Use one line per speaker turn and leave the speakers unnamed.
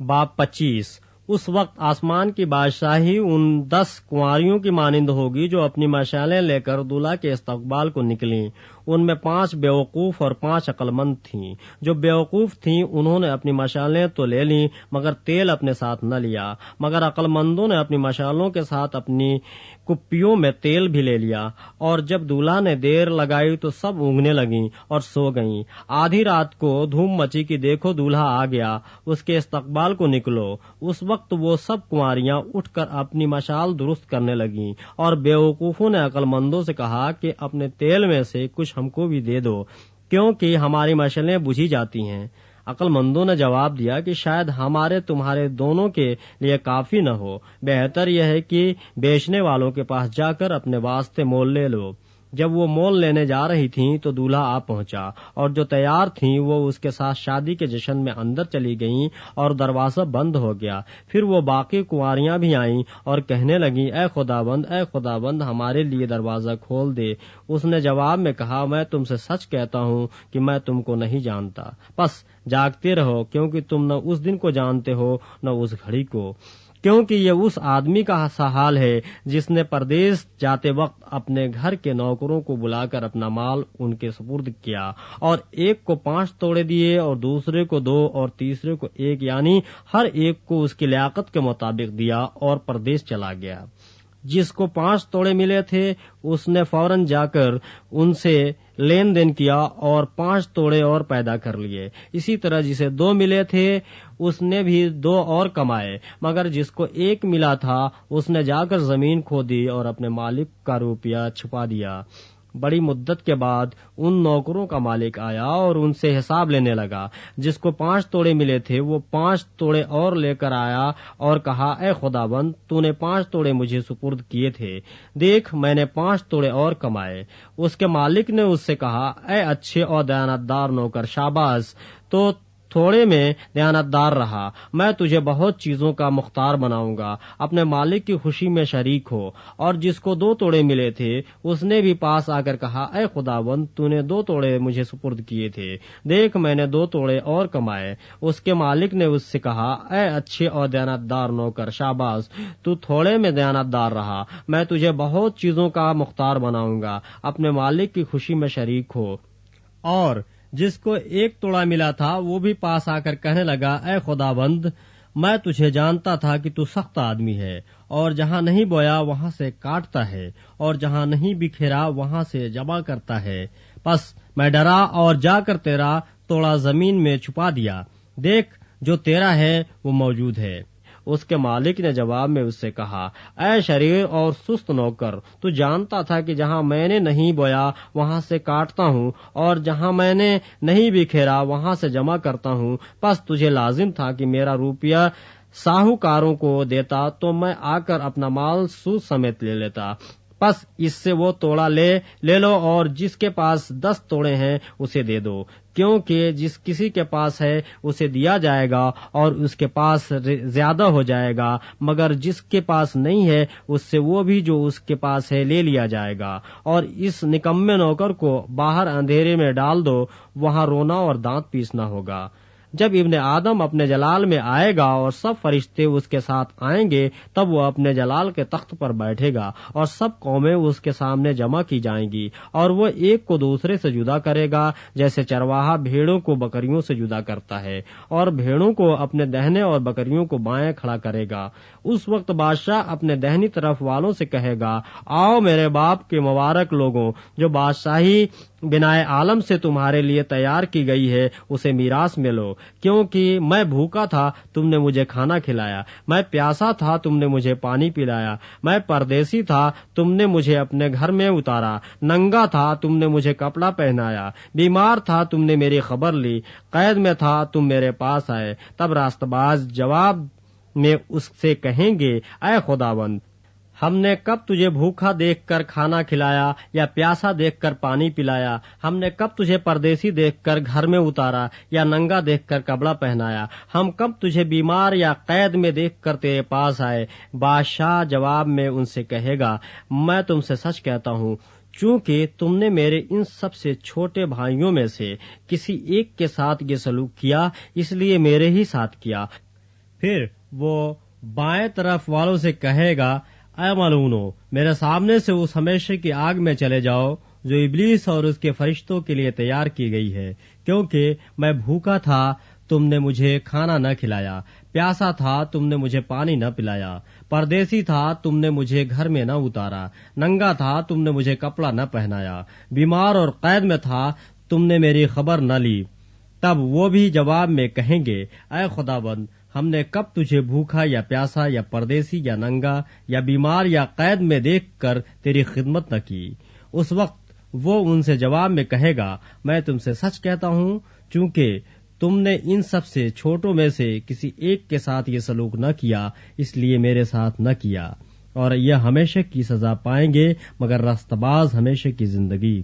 باب 25۔ اس وقت آسمان کی بادشاہی ان 10 کنواریوں کی مانند ہوگی جو اپنی مشالیں لے کر دولہا کے استقبال کو نکلیں۔ ان میں 5 بیوقوف اور 5 عقل مند تھیں۔ جو بیوقوف تھیں انہوں نے اپنی مشالیں تو لے لیں مگر تیل اپنے ساتھ نہ لیا، مگر عقل مندوں نے اپنی مشالوں کے ساتھ اپنی کپیوں میں تیل بھی لے لیا۔ اور جب دولہا نے دیر لگائی تو سب اونگنے لگیں اور سو گئیں۔ آدھی رات کو دھوم مچی کہ دیکھو دولہا آ گیا، اس کے استقبال کو نکلو۔ اس وقت وہ سب کنواریاں اٹھ کر اپنی مشال درست کرنے لگیں، اور بیوقوفوں نے عقل مندوں سے کہا کہ اپنے تیل میں سے کچھ ہم کو بھی دے دو، کیونکہ ہماری مشلیں بجھی جاتی ہیں۔ عقل مندوں نے جواب دیا کہ شاید ہمارے تمہارے دونوں کے لیے کافی نہ ہو، بہتر یہ ہے کہ بیچنے والوں کے پاس جا کر اپنے واسطے مول لے لو۔ جب وہ مول لینے جا رہی تھیں تو دولہا آ پہنچا، اور جو تیار تھیں وہ اس کے ساتھ شادی کے جشن میں اندر چلی گئیں، اور دروازہ بند ہو گیا۔ پھر وہ باقی کنواریاں بھی آئیں اور کہنے لگیں، اے خداوند ہمارے لیے دروازہ کھول دے۔ اس نے جواب میں کہا، میں تم سے سچ کہتا ہوں کہ میں تم کو نہیں جانتا، پس جاگتے رہو، کیونکہ تم نہ اس دن کو جانتے ہو نہ اس گھڑی کو۔ کیونکہ یہ اس آدمی کا سا حال ہے جس نے پردیس جاتے وقت اپنے گھر کے نوکروں کو بلا کر اپنا مال ان کے سپرد کیا، اور ایک کو 5 توڑے دیے، اور دوسرے کو 2 اور تیسرے کو 1، یعنی ہر ایک کو اس کی لیاقت کے مطابق دیا، اور پردیس چلا گیا۔ جس کو 5 توڑے ملے تھے اس نے فوراً جا کر ان سے لین دین کیا اور 5 توڑے اور پیدا کر لیے۔ اسی طرح جسے 2 ملے تھے اس نے بھی 2 اور کمائے، مگر جس کو 1 ملا تھا اس نے جا کر زمین کھودی اور اپنے مالک کا روپیہ چھپا دیا۔ بڑی مدت کے بعد ان نوکروں کا مالک آیا اور ان سے حساب لینے لگا۔ جس کو 5 توڑے ملے تھے وہ 5 توڑے اور لے کر آیا اور کہا، اے خداوند، تو نے 5 توڑے مجھے سپرد کیے تھے، دیکھ میں نے 5 توڑے اور کمائے۔ اس کے مالک نے اس سے کہا، اے اچھے اور دیانتدار نوکر، شاباش، تو تھوڑے میں دیانتدار رہا، میں تجھے بہت چیزوں کا مختار بناؤں گا، اپنے مالک کی خوشی میں شریک ہو۔ اور جس کو 2 توڑے ملے تھے اس نے بھی پاس آ کر کہا، اے خداوند، تو نے 2 توڑے مجھے سپرد کیے تھے، دیکھ میں نے 2 توڑے اور کمائے۔ اس کے مالک نے اس سے کہا، اے اچھے اور دیانتدار نوکر، شاباش، تو تھوڑے میں دیانتدار رہا، میں تجھے بہت چیزوں کا مختار بناؤں گا، اپنے مالک کی خوشی میں شریک ہو۔ اور جس کو 1 توڑا ملا تھا وہ بھی پاس آ کر کہنے لگا، اے خداوند، میں تجھے جانتا تھا کہ تو سخت آدمی ہے، اور جہاں نہیں بویا وہاں سے کاٹتا ہے، اور جہاں نہیں بکھیرا وہاں سے جمع کرتا ہے۔ پس میں ڈرا اور جا کر تیرا توڑا زمین میں چھپا دیا، دیکھ جو تیرا ہے وہ موجود ہے۔ اس کے مالک نے جواب میں اس سے کہا، اے شریر اور سست نوکر، تو جانتا تھا کہ جہاں میں نے نہیں بویا وہاں سے کاٹتا ہوں، اور جہاں میں نے نہیں بکھیرا وہاں سے جمع کرتا ہوں، پس تجھے لازم تھا کہ میرا روپیہ ساہوکاروں کو دیتا تو میں آ کر اپنا مال سود سمیت لے لیتا۔ پس اس سے وہ توڑا لے لو، اور جس کے پاس 10 توڑے ہیں اسے دے دو، کیونکہ جس کسی کے پاس ہے اسے دیا جائے گا اور اس کے پاس زیادہ ہو جائے گا، مگر جس کے پاس نہیں ہے اس سے وہ بھی جو اس کے پاس ہے لے لیا جائے گا۔ اور اس نکمے نوکر کو باہر اندھیرے میں ڈال دو، وہاں رونا اور دانت پیسنا ہوگا۔ جب ابن آدم اپنے جلال میں آئے گا اور سب فرشتے اس کے ساتھ آئیں گے، تب وہ اپنے جلال کے تخت پر بیٹھے گا، اور سب قومیں اس کے سامنے جمع کی جائیں گی، اور وہ ایک کو دوسرے سے جدا کرے گا، جیسے چرواہا بھیڑوں کو بکریوں سے جدا کرتا ہے، اور بھیڑوں کو اپنے دہنے اور بکریوں کو بائیں کھڑا کرے گا۔ اس وقت بادشاہ اپنے دہنی طرف والوں سے کہے گا، آؤ میرے باپ کے مبارک لوگوں، جو بادشاہی بنائے عالم سے تمہارے لیے تیار کی گئی ہے، اسے میراث میں لو، کیونکہ میں بھوکا تھا تم نے مجھے کھانا کھلایا، میں پیاسا تھا تم نے مجھے پانی پلایا، میں پردیسی تھا تم نے مجھے اپنے گھر میں اتارا، ننگا تھا تم نے مجھے کپڑا پہنایا، بیمار تھا تم نے میری خبر لی، قید میں تھا تم میرے پاس آئے۔ تب راست باز جواب میں اس سے کہیں گے، اے خداوند، ہم نے کب تجھے بھوکا دیکھ کر کھانا کھلایا یا پیاسا دیکھ کر پانی پلایا؟ ہم نے کب تجھے پردیسی دیکھ کر گھر میں اتارا یا ننگا دیکھ کر کپڑا پہنایا؟ ہم کب تجھے بیمار یا قید میں دیکھ کر تیرے پاس آئے؟ بادشاہ جواب میں ان سے کہے گا، میں تم سے سچ کہتا ہوں، چونکہ تم نے میرے ان سب سے چھوٹے بھائیوں میں سے کسی ایک کے ساتھ یہ سلوک کیا، اس لیے میرے ہی ساتھ کیا۔ پھر وہ بائیں طرف والوں سے کہے گا، اے ملعونو، میرے سامنے سے اس ہمیشہ کی آگ میں چلے جاؤ جو ابلیس اور اس کے فرشتوں کے لیے تیار کی گئی ہے، کیونکہ میں بھوکا تھا، تم نے مجھے کھانا نہ کھلایا، پیاسا تھا، تم نے مجھے پانی نہ پلایا، پردیسی تھا، تم نے مجھے گھر میں نہ اتارا، ننگا تھا، تم نے مجھے کپڑا نہ پہنایا، بیمار اور قید میں تھا، تم نے میری خبر نہ لی۔ تب وہ بھی جواب میں کہیں گے، اے خداوند، ہم نے کب تجھے بھوکا یا پیاسا یا پردیسی یا ننگا یا بیمار یا قید میں دیکھ کر تیری خدمت نہ کی؟ اس وقت وہ ان سے جواب میں کہے گا، میں تم سے سچ کہتا ہوں، چونکہ تم نے ان سب سے چھوٹوں میں سے کسی ایک کے ساتھ یہ سلوک نہ کیا، اس لیے میرے ساتھ نہ کیا۔ اور یہ ہمیشہ کی سزا پائیں گے، مگر راستہ باز ہمیشہ کی زندگی۔